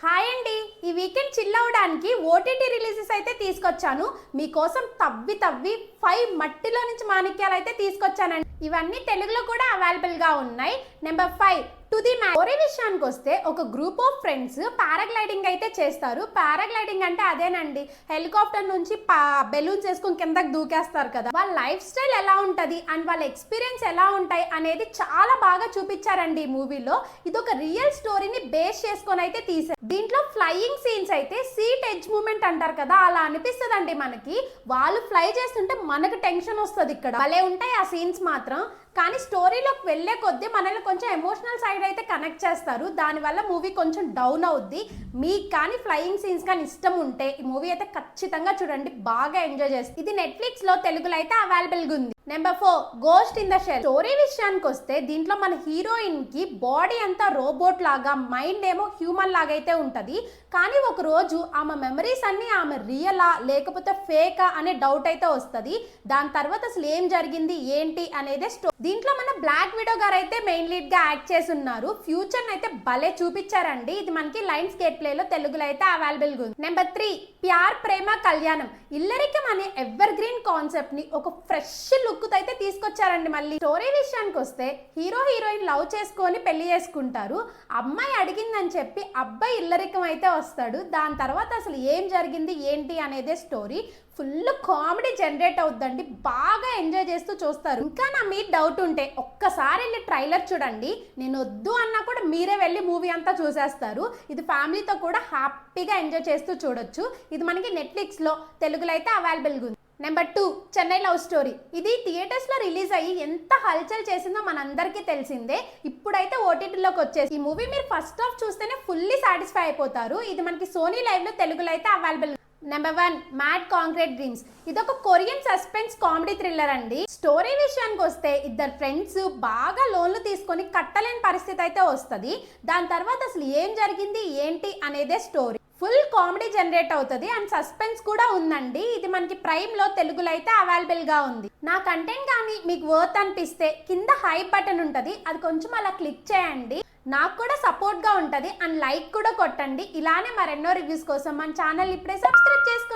Hi అండి, ఈ weekend chill అవడానికి ఓటీటీ రిలీజెస్ అయితే తీసుకొచ్చాను. మీకోసం తవ్వి తవ్వి 5 మట్టిలో నుంచి మాణిక్యాలు అయితే తీసుకొచ్చానండి. ఇవన్నీ తెలుగులో కూడా అవైలబుల్గా ఉన్నాయి. Number 5 to the match. ఒరే విషయానికి వస్తే ఒక గ్రూప్ ఆఫ్ ఫ్రెండ్స్ పారాగ్లైడింగ్ అయితే చేస్తారు. పారాగ్లైడింగ్ అంటే అదేనండి, హెలికాప్టర్ నుంచి బెలూన్స్ వేసుకుని కిందకి దూకేస్తారు కదా. వాళ్ళ లైఫ్ స్టైల్ ఎలా ఉంటుంది అండ్ వాళ్ళ ఎక్స్పీరియన్స్ ఎలా ఉంటాయి అనేది చాలా బాగా చూపించారండి ఈ మూవీలో. ఇది ఒక రియల్ స్టోరీని బేస్ చేసుకొని అయితే తీసారు. దీంట్లో ఫ్లయింగ్ సీన్స్ అయితే సీట్ ఎడ్జ్ మూమెంట్ అంటారు కదా, అలా అనిపిస్తుందండి మనకి. వాళ్ళు ఫ్లై చేస్తుంటే మనకు టెన్షన్ వస్తుంది. ఇక్కడ భలే ఉంటాయి ఆ సీన్స్ మాత్రం. కానీ స్టోరీలోకి వెళ్లే కొద్దీ మనల్ని కొంచెం ఎమోషనల్ సైడ్ అయితే కనెక్ట్ చేస్తారు. దానివల్ల మూవీ కొంచెం డౌన్ అవుద్ది. మీకు కానీ ఫ్లయింగ్ సీన్స్ కానీ ఇష్టం ఉంటే ఈ మూవీ అయితే ఖచ్చితంగా చూడండి, బాగా ఎంజాయ్ చేస్తుంది. ఇది నెట్ఫ్లిక్స్ లో తెలుగులో అయితే అవైలబుల్గా ఉంది. Number 4 ghost in the shell. Story విషయానికి వస్తే దీంట్లో మన హీరోయిన్ కి బాడీ అంతా రోబోట్ లాగా, మైండ్ ఏమో హ్యూమన్ లాగా అయితే ఉంటది. కానీ ఒక రోజు ఆమె మెమరీస్ అన్ని ఆమె రియలా లేకపోతే ఫేకా అనే డౌట్ అయితే వస్తుంది. దాని తర్వాత అసలు ఏం జరిగింది ఏంటి అనేది స్టోరీ. దీంట్లో మన బ్లాక్ విడో గారు అయితే మెయిన్ లీడ్ గా యాక్ట్ చేసి ఉన్నారు. ఫ్యూచర్ అయితే భలే చూపించారండి. ఇది మనకి లైన్స్ గేట్ ప్లే లో తెలుగులో అయితే అవైలబుల్ గా ఉంది. నెంబర్ 3 ప్యార్ ప్రేమ కళ్యాణం. ఇల్లరికం అనే ఎవర్ గ్రీన్ కాన్సెప్ట్ ని ఒక ఫ్రెష్ లుక్ అయితే తీసుకొచ్చారండి. మళ్ళీ స్టోరీ విషయానికి వస్తే హీరో హీరోయిన్ లవ్ చేసుకొని పెళ్లి చేసుకుంటారు. అమ్మాయి అడిగిందని చెప్పి అబ్బాయి ఇల్లరికం అయితే వస్తాడు. దాని తర్వాత అసలు ఏం జరిగింది ఏంటి అనేదే స్టోరీ. ఫుల్ కామెడీ జనరేట్ అవుద్దండి, బాగా ఎంజాయ్ చేస్తూ చూస్తారు. ఇంకా నా మీ డౌట్ ఉంటే ఒక్కసారి వెళ్ళి ట్రైలర్ చూడండి. నేను వద్దు అన్నా కూడా మీరే వెళ్ళి మూవీ అంతా చూసేస్తారు. ఇది ఫ్యామిలీతో కూడా హ్యాపీగా ఎంజాయ్ చేస్తూ చూడొచ్చు. ఇది మనకి నెట్ఫ్లిక్స్ లో తెలుగులో అయితే అవైలబుల్గా ఉంది. Number 2 Chennai love story. ఇది థియేటర్స్ లో రిలీజ్ అయ్యి ఎంత హల్చల్ చేసిందో మనందరికీ తెలిసిందే. ఇప్పుడైతే ఓటీటీలోకి వచ్చేసి ఈ మూవీ మీరు ఫస్ట్ హాఫ్ చూస్తేనే ఫుల్లీ సాటిస్ఫై అయిపోతారు. ఇది మనకి సోనీ లైవ్ లో తెలుగులో అయితే available. Number 1 mad concrete dreams. ఇది ఒక కొరియన్ సస్పెన్స్ కామెడీ థ్రిల్లర్ అండి. స్టోరీ విషయానికి వస్తే ఇద్దరు ఫ్రెండ్స్ బాగా లోన్లు తీసుకొని కట్టలేని పరిస్థితి అయితే వస్తుంది. దాని తర్వాత అసలు ఏం జరిగింది ఏంటి అనేదే స్టోరీ. ఫుల్ కామెడీ జనరేట్ అవుతుంది అండ్ సస్పెన్స్ కూడా ఉందండి. ఇది మనకి ప్రైమ్ లో తెలుగులో అయితే అవైలబుల్ గా ఉంది. నా కంటెంట్ కానీ మీకు వర్త్ అనిపిస్తే కింద హైప్ బటన్ ఉంటుంది, అది కొంచెం అలా క్లిక్ చేయండి. నాకు కూడా సపోర్ట్ గా ఉంటది అండ్ లైక్ కూడా కొట్టండి. ఇలానే మరెన్నో రివ్యూస్ కోసం మన ఛానల్ ఇప్పుడే సబ్స్క్రైబ్ చేసుకోండి.